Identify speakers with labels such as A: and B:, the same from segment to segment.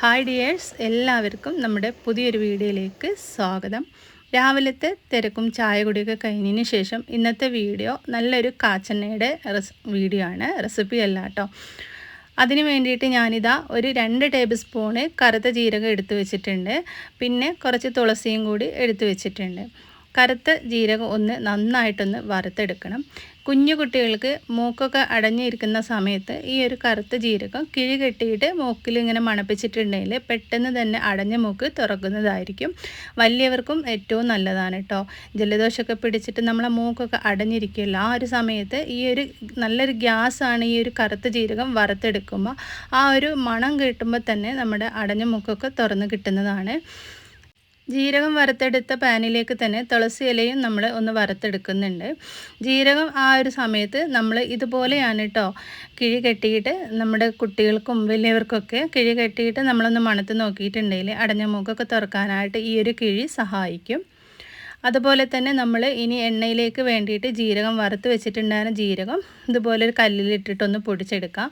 A: Hi dears, എല്ലാവർക്കും നമ്മുടെ പുതിയൊരു വീഡിയോയിലേക്ക് സ്വാഗതം. രാവിലത്തെ തിരക്കും ചായ കുടിയൊക്കെ കഴിഞ്ഞതിന് ശേഷം ഇന്നത്തെ വീഡിയോ നല്ലൊരു കാച്ചെണ്ണയുടെ വീഡിയോ ആണ്, റെസിപ്പി അല്ല കേട്ടോ. അതിന് വേണ്ടിയിട്ട് ഞാനിതാ ഒരു 2 ടേബിൾ സ്പൂണ് കറുത്ത ജീരകം എടുത്ത് വെച്ചിട്ടുണ്ട്. പിന്നെ കുറച്ച് തുളസിയും കൂടി എടുത്ത് വെച്ചിട്ടുണ്ട്. കറുത്ത ജീരകം ഒന്ന് നന്നായിട്ടൊന്ന് വറുത്തെടുക്കണം. കുഞ്ഞു കുട്ടികൾക്ക് മൂക്കൊക്കെ അടഞ്ഞിരിക്കുന്ന സമയത്ത് ഈ ഒരു കറുത്ത ജീരകം കിഴി കെട്ടിയിട്ട് മൂക്കിൽ ഇങ്ങനെ മണപ്പിച്ചിട്ടുണ്ടെങ്കിൽ പെട്ടെന്ന് തന്നെ അടഞ്ഞ മൂക്ക് തുറക്കുന്നതായിരിക്കും. വലിയവർക്കും ഏറ്റവും നല്ലതാണ് കേട്ടോ. ജലദോഷമൊക്കെ പിടിച്ചിട്ട് നമ്മളെ മൂക്കൊക്കെ അടഞ്ഞിരിക്കുമല്ലോ, ആ ഒരു സമയത്ത് ഈ ഒരു നല്ലൊരു ഗ്യാസാണ് ഈ ഒരു കറുത്ത ജീരകം വറുത്തെടുക്കുമ്പോൾ. ആ ഒരു മണം കിട്ടുമ്പോൾ തന്നെ നമ്മുടെ അടഞ്ഞ മൂക്കൊക്കെ തുറന്ന് കിട്ടുന്നതാണ്. ജീരകം വറുത്തെടുത്ത പാനിലേക്ക് തന്നെ തുളസി ഇലയും നമ്മൾ ഒന്ന് വറുത്തെടുക്കുന്നുണ്ട്. ജീരകം ആ ഒരു സമയത്ത് നമ്മൾ ഇതുപോലെയാണ് കേട്ടോ കിഴി കെട്ടിയിട്ട് നമ്മുടെ കുട്ടികൾക്കും വലിയവർക്കൊക്കെ കിഴി കെട്ടിയിട്ട് നമ്മളൊന്ന് മണത്ത് നോക്കിയിട്ടുണ്ടെങ്കിൽ അടഞ്ഞ മൂക്കൊക്കെ തുറക്കാനായിട്ട് ഈ ഒരു കിഴി സഹായിക്കും. അതുപോലെ തന്നെ നമ്മൾ ഇനി എണ്ണയിലേക്ക് വേണ്ടിയിട്ട് ജീരകം വറുത്ത് വെച്ചിട്ടുണ്ടായിരുന്ന ജീരകം ഇതുപോലെ ഒരു കല്ലിലിട്ടിട്ടൊന്ന് പൊടിച്ചെടുക്കാം.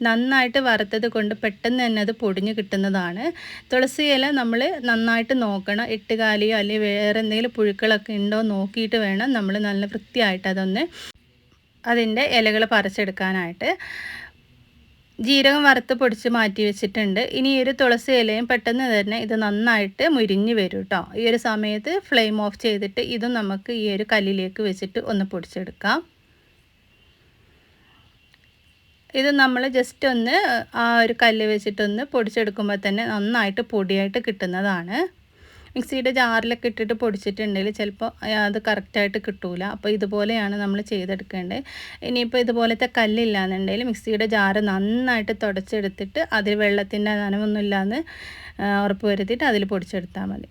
A: നന്നായിട്ട് വറുത്തത് കൊണ്ട് പെട്ടെന്ന് തന്നെ അത് പൊടിഞ്ഞ് കിട്ടുന്നതാണ്. തുളസി ഇല നമ്മൾ നന്നായിട്ട് നോക്കണം, എട്ടുകാലിയോ അല്ലെങ്കിൽ വേറെ എന്തെങ്കിലും പുഴുക്കളൊക്കെ ഉണ്ടോ നോക്കിയിട്ട് വേണം നമ്മൾ നല്ല വൃത്തിയായിട്ട് അതിൻ്റെ ഇലകൾ പറിച്ചെടുക്കാനായിട്ട്. ജീരകം വറുത്ത് പൊടിച്ച് മാറ്റി വെച്ചിട്ടുണ്ട്. ഇനി ഈ ഒരു തുളസി ഇലയും പെട്ടെന്ന് തന്നെ ഇത് നന്നായിട്ട് മുരിഞ്ഞ് വരും കേട്ടോ. ഈ ഒരു സമയത്ത് ഫ്ലെയിം ഓഫ് ചെയ്തിട്ട് ഇതും നമുക്ക് ഈ ഒരു കല്ലിലേക്ക് വെച്ചിട്ട് ഒന്ന് പൊടിച്ചെടുക്കാം. ഇത് നമ്മൾ ജസ്റ്റ് ഒന്ന് ആ ഒരു കല്ല് വെച്ചിട്ടൊന്ന് പൊടിച്ചെടുക്കുമ്പോൾ തന്നെ നന്നായിട്ട് പൊടിയായിട്ട് കിട്ടുന്നതാണ്. മിക്സിയുടെ ജാറിലൊക്കെ ഇട്ടിട്ട് പൊടിച്ചിട്ടുണ്ടെങ്കിൽ ചിലപ്പോൾ അത് കറക്റ്റായിട്ട് കിട്ടൂല. അപ്പോൾ ഇതുപോലെയാണ് നമ്മൾ ചെയ്തെടുക്കേണ്ടത്. ഇനിയിപ്പോൾ ഇതുപോലത്തെ കല്ലില്ലാന്നുണ്ടെങ്കിൽ മിക്സിയുടെ ജാറ് നന്നായിട്ട് തുടച്ചെടുത്തിട്ട് അതിൽ വെള്ളത്തിൻ്റെ നനവൊന്നും ഇല്ലാന്ന് ഉറപ്പ് വരുത്തിയിട്ട് അതിൽ പൊടിച്ചെടുത്താൽ മതി.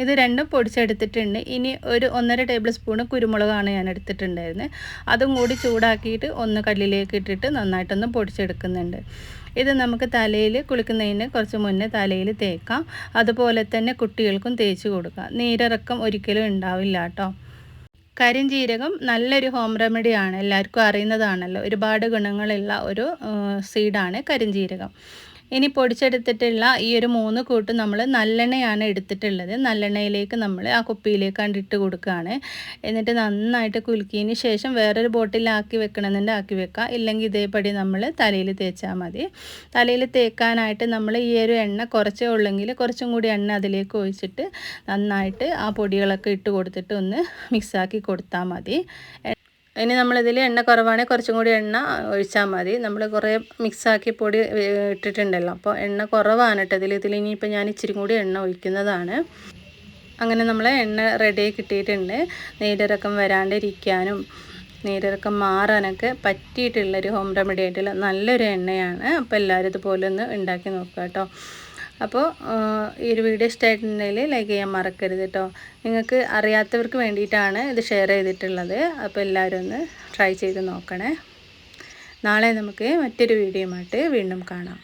A: ഇത് രണ്ടും പൊടിച്ചെടുത്തിട്ടുണ്ട്. ഇനി ഒരു 1.5 ടേബിൾ സ്പൂൺ കുരുമുളകാണ് ഞാൻ എടുത്തിട്ടുണ്ടായിരുന്നത്. അതും കൂടി ചൂടാക്കിയിട്ട് ഒന്ന് കല്ലിലേക്ക് ഇട്ടിട്ട് നന്നായിട്ടൊന്ന് പൊടിച്ചെടുക്കുന്നുണ്ട്. ഇത് നമുക്ക് തലയിൽ കുളിക്കുന്നതിന് കുറച്ച് മുന്നേ തലയിൽ തേക്കാം. അതുപോലെ തന്നെ കുട്ടികൾക്കും തേച്ച് കൊടുക്കാം. നീരിറക്കം ഒരിക്കലും ഉണ്ടാവില്ല കേട്ടോ. കരിഞ്ജീരകം നല്ലൊരു ഹോം റെമഡിയാണ്, എല്ലാവർക്കും അറിയുന്നതാണല്ലോ. ഒരുപാട് ഗുണങ്ങളുള്ള ഒരു സീഡാണ് കരിഞ്ജീരകം. ഇനി പൊടിച്ചെടുത്തിട്ടുള്ള ഈ ഒരു 3 കൂട്ട് നമ്മൾ നല്ലെണ്ണയാണ് എടുത്തിട്ടുള്ളത്. നല്ലെണ്ണയിലേക്ക് നമ്മൾ ആ കുപ്പിയിലേക്കാണ്ട് ഇട്ട് കൊടുക്കുകയാണ്. എന്നിട്ട് നന്നായിട്ട് കുലുക്കിയതിന് ശേഷം വേറൊരു ബോട്ടിലാക്കി വെക്കണമെന്നുണ്ടെങ്കിൽ ആക്കി വെക്കാം, ഇല്ലെങ്കിൽ ഇതേപടി നമ്മൾ തലയിൽ തേച്ചാൽ മതി. തലയിൽ തേക്കാനായിട്ട് നമ്മൾ ഈ ഒരു എണ്ണ കുറച്ചേ ഉള്ളെങ്കിൽ കുറച്ചും കൂടി എണ്ണ അതിലേക്ക് ഒഴിച്ചിട്ട് നന്നായിട്ട് ആ പൊടികളൊക്കെ ഇട്ട് കൊടുത്തിട്ട് ഒന്ന് മിക്സാക്കി കൊടുത്താൽ മതി. ഇനി നമ്മളിതിൽ എണ്ണ കുറവാണെങ്കിൽ കുറച്ചും കൂടി എണ്ണ ഒഴിച്ചാൽ മതി. നമ്മൾ കുറേ മിക്സാക്കി പൊടി ഇട്ടിട്ടുണ്ടല്ലോ, അപ്പോൾ എണ്ണ കുറവാണ് കേട്ടോ ഇതിൽ ഇനിയിപ്പോൾ ഞാൻ ഇച്ചിരി കൂടി എണ്ണ ഒഴിക്കുന്നതാണ്. അങ്ങനെ നമ്മൾ എണ്ണ റെഡിയായി കിട്ടിയിട്ടുണ്ട്. നീരിറക്കം വരാണ്ടിരിക്കാനും നീരിറക്കം മാറാനൊക്കെ പറ്റിയിട്ടുള്ളൊരു ഹോം റെമഡി ആയിട്ടുള്ള നല്ലൊരു എണ്ണയാണ്. അപ്പോൾ എല്ലാവരും ഇതുപോലെ ഒന്ന് ഉണ്ടാക്കി നോക്കുക കേട്ടോ. അപ്പോൾ ഈ ഒരു വീഡിയോ ഇഷ്ടമായിട്ടുണ്ടെങ്കിൽ ലൈക്ക് ചെയ്യാൻ മറക്കരുത് കേട്ടോ. നിങ്ങൾക്ക് അറിയാത്തവർക്ക് വേണ്ടിയിട്ടാണ് ഇത് ഷെയർ ചെയ്തിട്ടുള്ളത്. അപ്പോൾ എല്ലാവരും ഒന്ന് ട്രൈ ചെയ്ത് നോക്കണേ. നാളെ നമുക്ക് മറ്റൊരു വീഡിയോയുമായിട്ട് വീണ്ടും കാണാം.